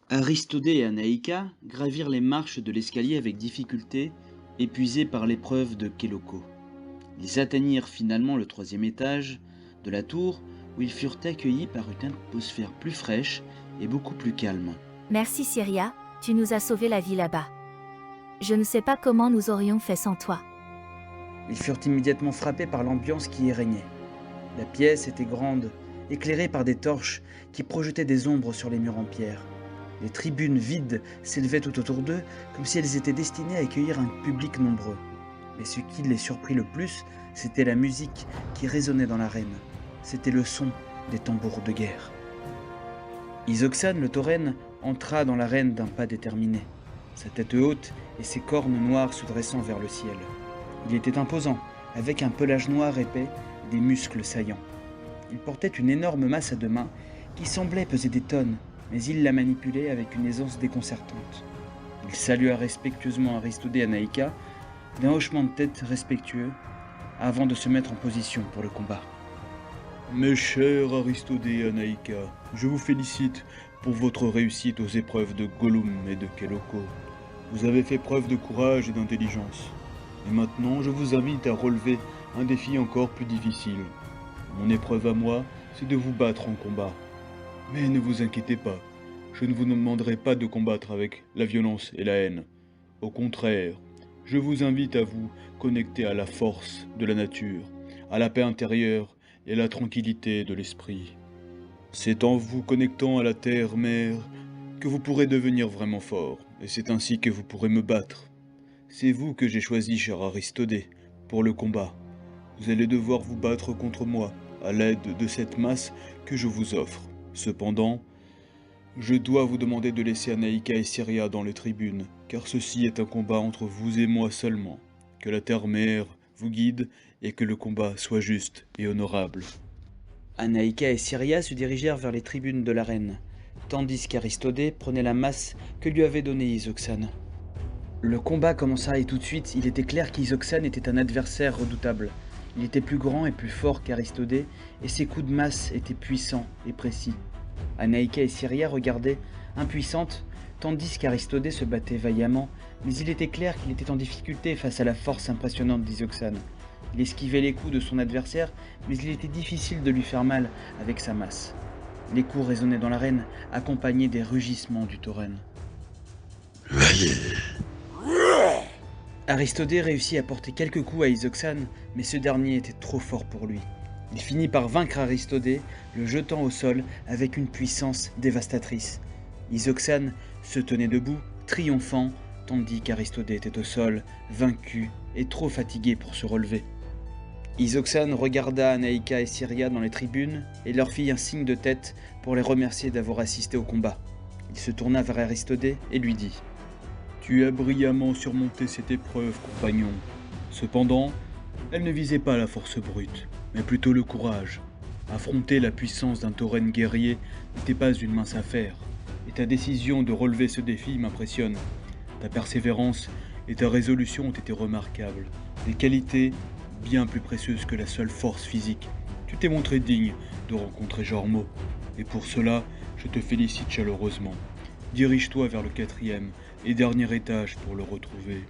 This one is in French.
Aristodée et Anaïka gravirent les marches de l'escalier avec difficulté, épuisés par l'épreuve de Kéloko. Ils atteignirent finalement le troisième étage de la tour, où ils furent accueillis par une atmosphère plus fraîche et beaucoup plus calme. Merci Syria, tu nous as sauvé la vie là-bas. Je ne sais pas comment nous aurions fait sans toi. Ils furent immédiatement frappés par l'ambiance qui y régnait. La pièce était grande, éclairée par des torches qui projetaient des ombres sur les murs en pierre. Les tribunes vides s'élevaient tout autour d'eux, comme si elles étaient destinées à accueillir un public nombreux. Mais ce qui les surprit le plus, c'était la musique qui résonnait dans l'arène. C'était le son des tambours de guerre. Isoxane le tauren entra dans l'arène d'un pas déterminé, sa tête haute et ses cornes noires se dressant vers le ciel. Il était imposant, avec un pelage noir épais et des muscles saillants. Il portait une énorme masse à deux mains qui semblait peser des tonnes, mais il la manipulait avec une aisance déconcertante. Il salua respectueusement Aristodée et Anaïka, d'un hochement de tête respectueux, avant de se mettre en position pour le combat. Mes chers Aristodée et Anaïka, je vous félicite pour votre réussite aux épreuves de Gollum et de Kéloko. Vous avez fait preuve de courage et d'intelligence. Et maintenant, je vous invite à relever un défi encore plus difficile. Mon épreuve à moi, c'est de vous battre en combat. Mais ne vous inquiétez pas, je ne vous demanderai pas de combattre avec la violence et la haine. Au contraire, je vous invite à vous connecter à la force de la nature, à la paix intérieure et à la tranquillité de l'esprit. C'est en vous connectant à la terre-mère que vous pourrez devenir vraiment fort, et c'est ainsi que vous pourrez me battre. C'est vous que j'ai choisi, cher Aristodée, pour le combat. Vous allez devoir vous battre contre moi, à l'aide de cette masse que je vous offre. Cependant, je dois vous demander de laisser Anaïka et Syria dans les tribunes, car ceci est un combat entre vous et moi seulement. Que la terre-mère vous guide et que le combat soit juste et honorable. Anaïka et Syria se dirigèrent vers les tribunes de l'arène, tandis qu'Aristodée prenait la masse que lui avait donnée Isoxane. Le combat commença et tout de suite, il était clair qu'Isoxane était un adversaire redoutable. Il était plus grand et plus fort qu'Aristodée, et ses coups de masse étaient puissants et précis. Anaïka et Syria regardaient, impuissantes, tandis qu'Aristodée se battait vaillamment, mais il était clair qu'il était en difficulté face à la force impressionnante d'Isoxane. Il esquivait les coups de son adversaire, mais il était difficile de lui faire mal avec sa masse. Les coups résonnaient dans l'arène, accompagnés des rugissements du tauren. Aristodée réussit à porter quelques coups à Isoxane, mais ce dernier était trop fort pour lui. Il finit par vaincre Aristodée, le jetant au sol avec une puissance dévastatrice. Isoxane se tenait debout, triomphant, tandis qu'Aristodée était au sol, vaincu et trop fatigué pour se relever. Isoxane regarda Anaïka et Syria dans les tribunes et leur fit un signe de tête pour les remercier d'avoir assisté au combat. Il se tourna vers Aristodée et lui dit « Tu as brillamment surmonté cette épreuve, compagnon. Cependant, elle ne visait pas la force brute, mais plutôt le courage. Affronter la puissance d'un tauren guerrier n'était pas une mince affaire, et ta décision de relever ce défi m'impressionne. Ta persévérance et ta résolution ont été remarquables, des qualités bien plus précieuses que la seule force physique. Tu t'es montré digne de rencontrer Jormo, et pour cela, je te félicite chaleureusement. Dirige-toi vers le 4e et dernier étage pour le retrouver.